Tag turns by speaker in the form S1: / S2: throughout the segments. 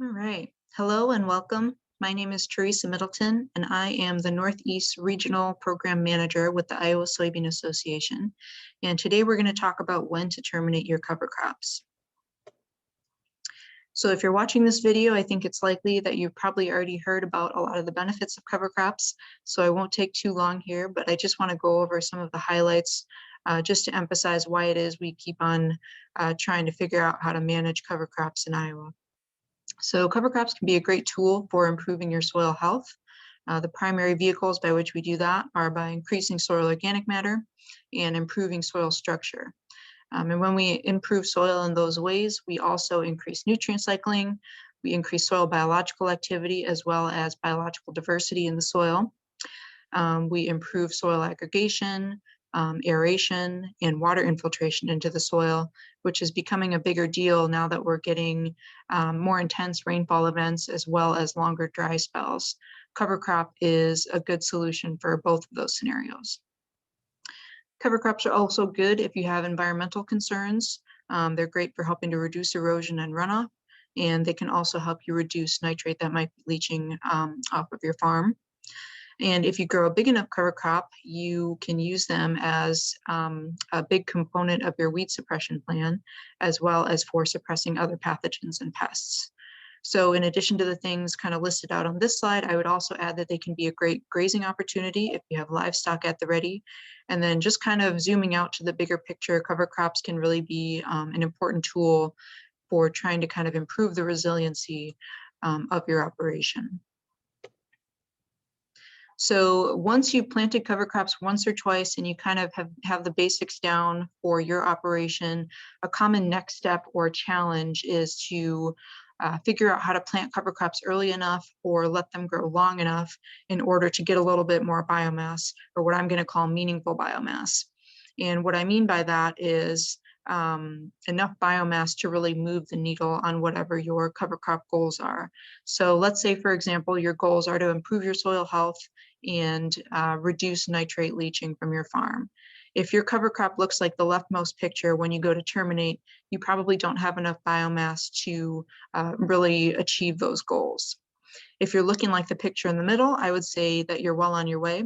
S1: All right. Hello and welcome. My name is Teresa Middleton, and I am the Northeast Regional Program Manager with the Iowa Soybean Association. And today we're going to talk about when to terminate your cover crops. So if you're watching this video, I think it's likely that you've probably already heard about a lot of the benefits of cover crops. So I won't take too long here, but I just want to go over some of the highlights just to emphasize why it is we keep on trying to figure out how to manage cover crops in Iowa. So cover crops can be a great tool for improving your soil health. The primary vehicles by which we do that are by increasing soil organic matter and improving soil structure. And when we improve soil in those ways, we also increase nutrient cycling, we increase soil biological activity as well as biological diversity in the soil. We improve soil aggregation, aeration, and water infiltration into the soil, which is becoming a bigger deal now that we're getting more intense rainfall events as well as longer dry spells. Cover crop is a good solution for both of those scenarios. Cover crops are also good if you have environmental concerns. They're great for helping to reduce erosion and runoff, and they can also help you reduce nitrate that might be leaching off of your farm. And if you grow a big enough cover crop, you can use them as a big component of your weed suppression plan, as well as for suppressing other pathogens and pests. So in addition to the things kind of listed out on this slide, I would also add that they can be a great grazing opportunity if you have livestock at the ready. And then just kind of zooming out to the bigger picture, cover crops can really be an important tool for trying to kind of improve the resiliency of your operation. So once you've planted cover crops once or twice and you kind of have the basics down for your operation, a common next step or challenge is to figure out how to plant cover crops early enough or let them grow long enough in order to get a little bit more biomass, or what I'm going to call meaningful biomass. And what I mean by that is enough biomass to really move the needle on whatever your cover crop goals are. So let's say, for example, your goals are to improve your soil health and reduce nitrate leaching from your farm. If your cover crop looks like the leftmost picture when you go to terminate, you probably don't have enough biomass to really achieve those goals. If you're looking like the picture in the middle, I would say that you're well on your way.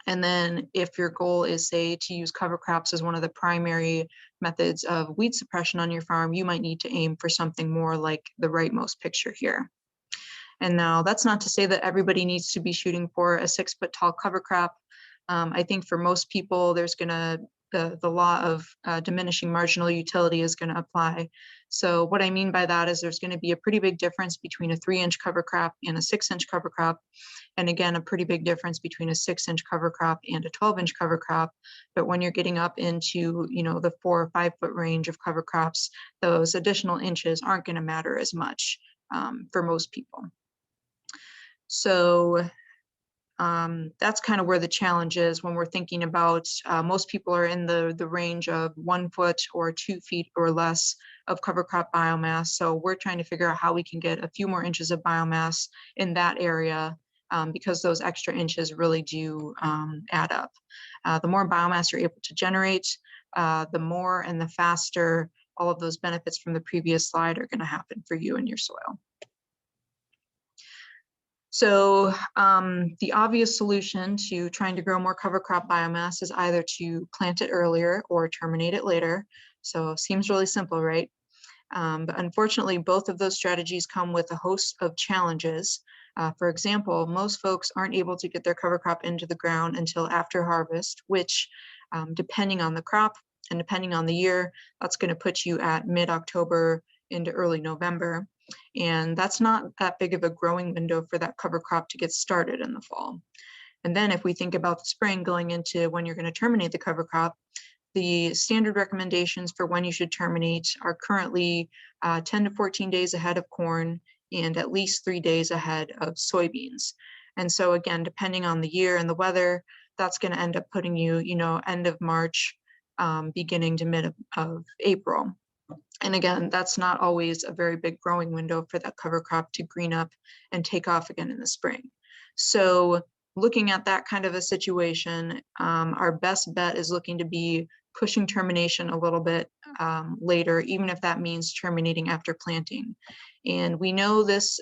S1: And then if your goal is, say, to use cover crops as one of the primary methods of weed suppression on your farm, you might need to aim for something more like the rightmost picture here. And now that's not to say that everybody needs to be shooting for a 6-foot tall cover crop. I think for most people, there's gonna, the law of diminishing marginal utility is gonna apply. So what I mean by that is there's gonna be a pretty big difference between a 3-inch cover crop and a 6-inch cover crop. And again, a pretty big difference between a 6-inch cover crop and a 12-inch cover crop. But when you're getting up into, you know, the 4 or 5 foot range of cover crops, those additional inches aren't gonna matter as much for most people. So that's kind of where the challenge is when we're thinking about most people are in the range of 1 foot or 2 feet or less of cover crop biomass. So we're trying to figure out how we can get a few more inches of biomass in that area because those extra inches really do add up. The more biomass you're able to generate, the more and the faster all of those benefits from the previous slide are going to happen for you and your soil. So the obvious solution to trying to grow more cover crop biomass is either to plant it earlier or terminate it later. So it seems really simple, right? But unfortunately, both of those strategies come with a host of challenges. For example, most folks aren't able to get their cover crop into the ground until after harvest, which depending on the crop and depending on the year, that's going to put you at mid-October into early November. And that's not that big of a growing window for that cover crop to get started in the fall. And then if we think about the spring going into when you're going to terminate the cover crop, the standard recommendations for when you should terminate are currently 10 to 14 days ahead of corn and at least 3 days ahead of soybeans. And so again, depending on the year and the weather, that's going to end up putting you, end of March, beginning to mid of April. And again, that's not always a very big growing window for that cover crop to green up and take off again in the spring. So looking at that kind of a situation, our best bet is looking to be pushing termination a little bit later, even if that means terminating after planting. And we know this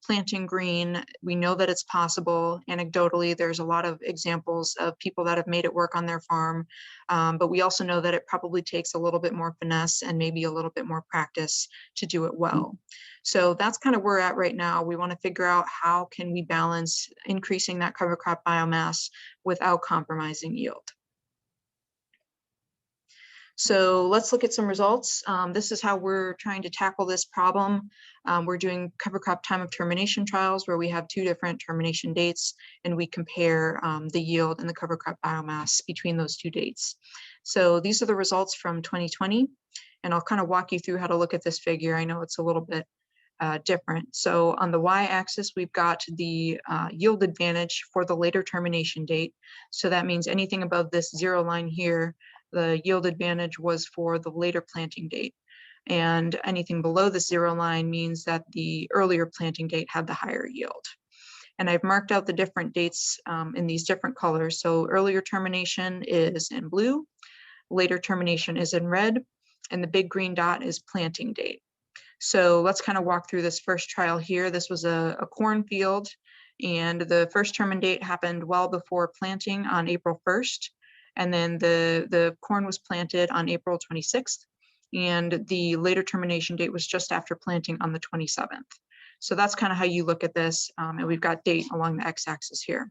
S1: planting green, we know that it's possible. Anecdotally, there's a lot of examples of people that have made it work on their farm, but we also know that it probably takes a little bit more finesse and maybe a little bit more practice to do it well. So that's kind of where we're at right now. We want to figure out how can we balance increasing that cover crop biomass without compromising yield. So let's look at some results. This is how we're trying to tackle this problem. We're doing cover crop time of termination trials where we have 2 different termination dates and we compare the yield and the cover crop biomass between those 2 dates. So these are the results from 2020, and I'll kind of walk you through how to look at this figure. I know it's a little bit different. So on the y-axis, we've got the yield advantage for the later termination date. So that means anything above this 0 line here, the yield advantage was for the later planting date. And anything below the 0 line means that the earlier planting date had the higher yield. And I've marked out the different dates in these different colors. So earlier termination is in blue, later termination is in red, and the big green dot is planting date. So let's kind of walk through this first trial here. This was a cornfield, and the first termin date happened well before planting on April 1st. And then the corn was planted on April 26th, and the later termination date was just after planting on the 27th. So that's kind of how you look at this, and we've got date along the x-axis here.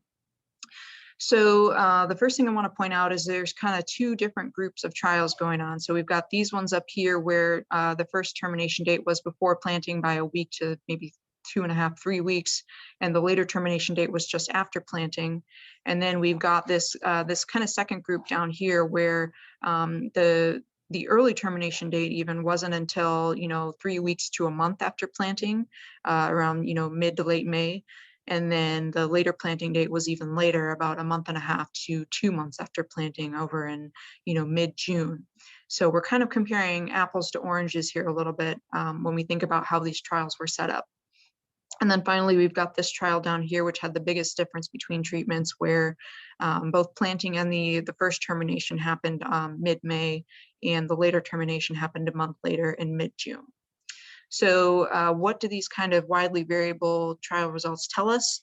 S1: So the first thing I want to point out is there's kind of 2 different groups of trials going on. So we've got these ones up here where the first termination date was before planting by a week to maybe 2.5, 3 weeks, and the later termination date was just after planting. And then we've got this this kind of second group down here where the early termination date even wasn't until 3 weeks to a month after planting, around mid to late May. And then the later planting date was even later, about 1.5 months to 2 months after planting, over in mid-June. So we're kind of comparing apples to oranges here a little bit when we think about how these trials were set up. And then finally, we've got this trial down here, which had the biggest difference between treatments, where both planting and the first termination happened mid-May, and the later termination happened a month later in mid-June. So what do these kind of widely variable trial results tell us?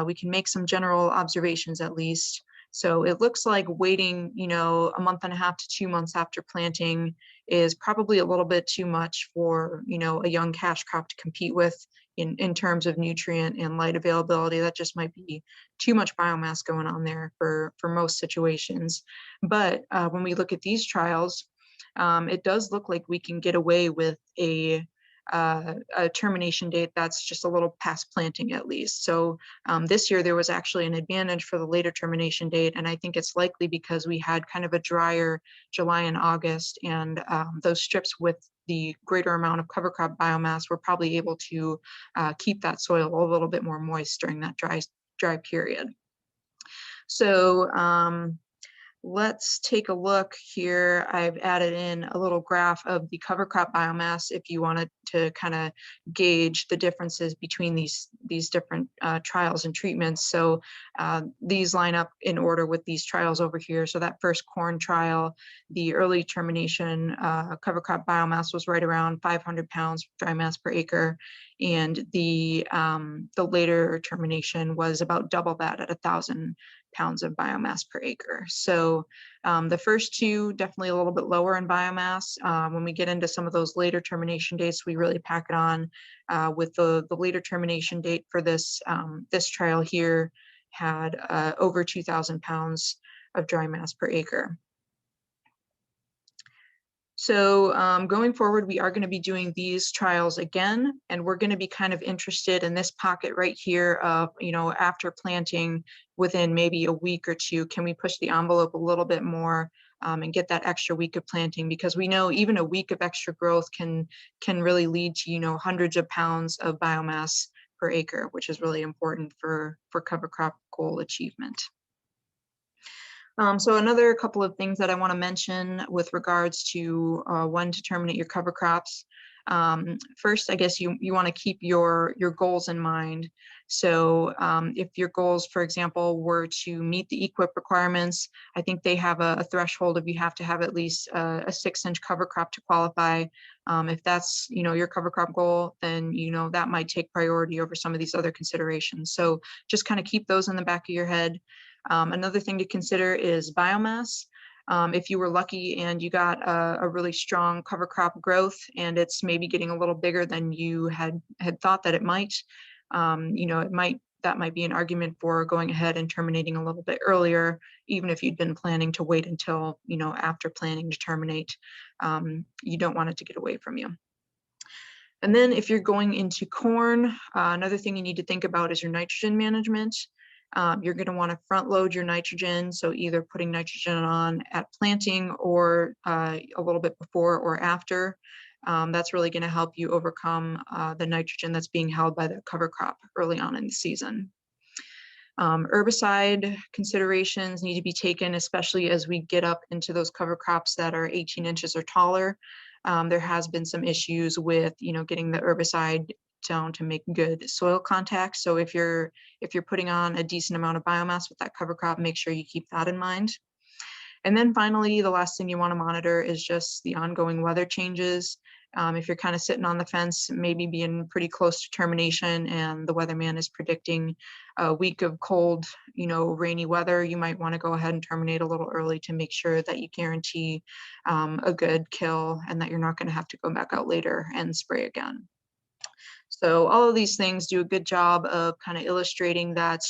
S1: We can make some general observations at least. So it looks like waiting, 1.5 months to 2 months after planting is probably a little bit too much for, a young cash crop to compete with in terms of nutrient and light availability. That just might be too much biomass going on there for most situations. But when we look at these trials, it does look like we can get away with a termination date that's just a little past planting at least. So this year there was actually an advantage for the later termination date, and I think it's likely because we had kind of a drier July and August, and those strips with the greater amount of cover crop biomass were probably able to keep that soil a little bit more moist during that dry period. So let's take a look here. I've added in a little graph of the cover crop biomass if you wanted to kind of gauge the differences between these different trials and treatments. So these line up in order with these trials over here. So that first corn trial, the early termination cover crop biomass was right around 500 pounds dry mass per acre, and the later termination was about double that at 1,000 pounds of biomass per acre. So the first 2 definitely a little bit lower in biomass. When we get into some of those later termination dates, we really pack it on. With the later termination date for this this trial here had over 2,000 pounds of dry mass per acre. So going forward, we are going to be doing these trials again, and we're going to be kind of interested in this pocket right here of, after planting within maybe a week or 2, can we push the envelope a little bit more and get that extra week of planting? Because we know even a week of extra growth can really lead to, hundreds of pounds of biomass per acre, which is really important for cover crop goal achievement. So another couple of things that I want to mention with regards to when to terminate your cover crops. First, I guess you want to keep your goals in mind. So if your goals, for example, were to meet the EQIP requirements, I think they have a threshold of you have to have at least a 6-inch cover crop to qualify. If that's your cover crop goal, then that might take priority over some of these other considerations. So just kind of keep those in the back of your head. Another thing to consider is biomass. If you were lucky and you got a really strong cover crop growth and it's maybe getting a little bigger than you had thought that it might, that might be an argument for going ahead and terminating a little bit earlier, even if you'd been planning to wait until after planning to terminate. You don't want it to get away from you. And then if you're going into corn, another thing you need to think about is your nitrogen management. You're going to want to front load your nitrogen, so either putting nitrogen on at planting or a little bit before or after. That's really going to help you overcome the nitrogen that's being held by the cover crop early on in the season. Herbicide considerations need to be taken, especially as we get up into those cover crops that are 18 inches or taller. There has been some issues with getting the herbicide down to make good soil contact. So if you're putting on a decent amount of biomass with that cover crop, make sure you keep that in mind. And then finally, the last thing you want to monitor is just the ongoing weather changes. If you're kind of sitting on the fence, maybe being pretty close to termination and the weatherman is predicting a week of cold, rainy weather, you might want to go ahead and terminate a little early to make sure that you guarantee a good kill and that you're not going to have to go back out later and spray again. So all of these things do a good job of kind of illustrating that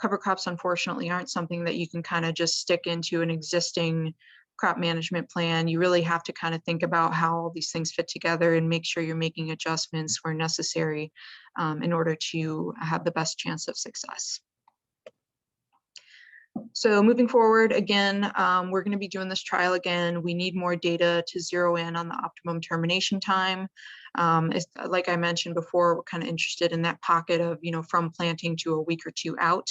S1: cover crops, unfortunately, aren't something that you can kind of just stick into an existing crop management plan. You really have to kind of think about how all these things fit together and make sure you're making adjustments where necessary in order to have the best chance of success. So moving forward, again, we're going to be doing this trial again. We need more data to zero in on the optimum termination time. Like I mentioned before, we're kind of interested in that pocket of, from planting to a week or two out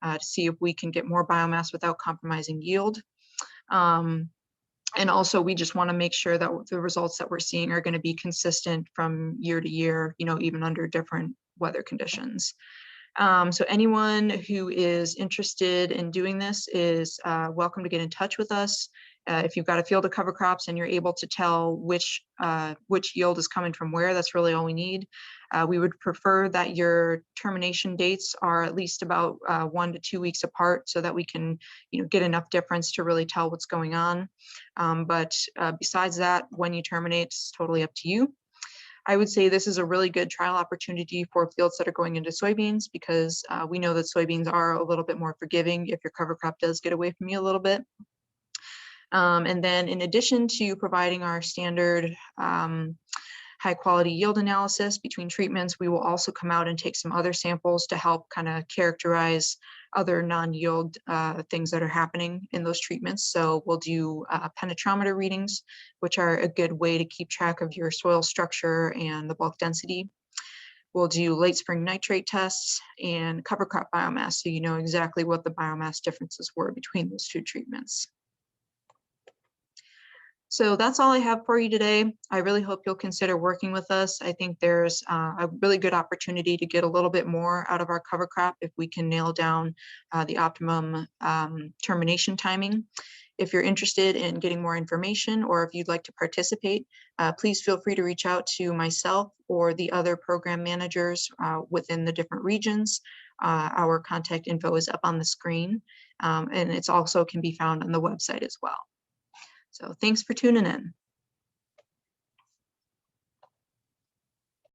S1: to see if we can get more biomass without compromising yield. And also, we just want to make sure that the results that we're seeing are going to be consistent from year to year, even under different weather conditions. So anyone who is interested in doing this is welcome to get in touch with us. If you've got a field of cover crops and you're able to tell which yield is coming from where, that's really all we need. We would prefer that your termination dates are at least about 1 to 2 weeks apart so that we can get enough difference to really tell what's going on. But besides that, when you terminate, it's totally up to you. I would say this is a really good trial opportunity for fields that are going into soybeans because we know that soybeans are a little bit more forgiving if your cover crop does get away from you a little bit. And then in addition to providing our standard high quality yield analysis between treatments, we will also come out and take some other samples to help kind of characterize other non-yield things that are happening in those treatments. So we'll do penetrometer readings, which are a good way to keep track of your soil structure and the bulk density. We'll do late spring nitrate tests and cover crop biomass, so you know exactly what the biomass differences were between those two treatments. So that's all I have for you today. I really hope you'll consider working with us. I think there's a really good opportunity to get a little bit more out of our cover crop if we can nail down the optimum termination timing. If you're interested in getting more information or if you'd like to participate, please feel free to reach out to myself or the other program managers within the different regions. Our contact info is up on the screen, and it's also can be found on the website as well. So thanks for tuning in.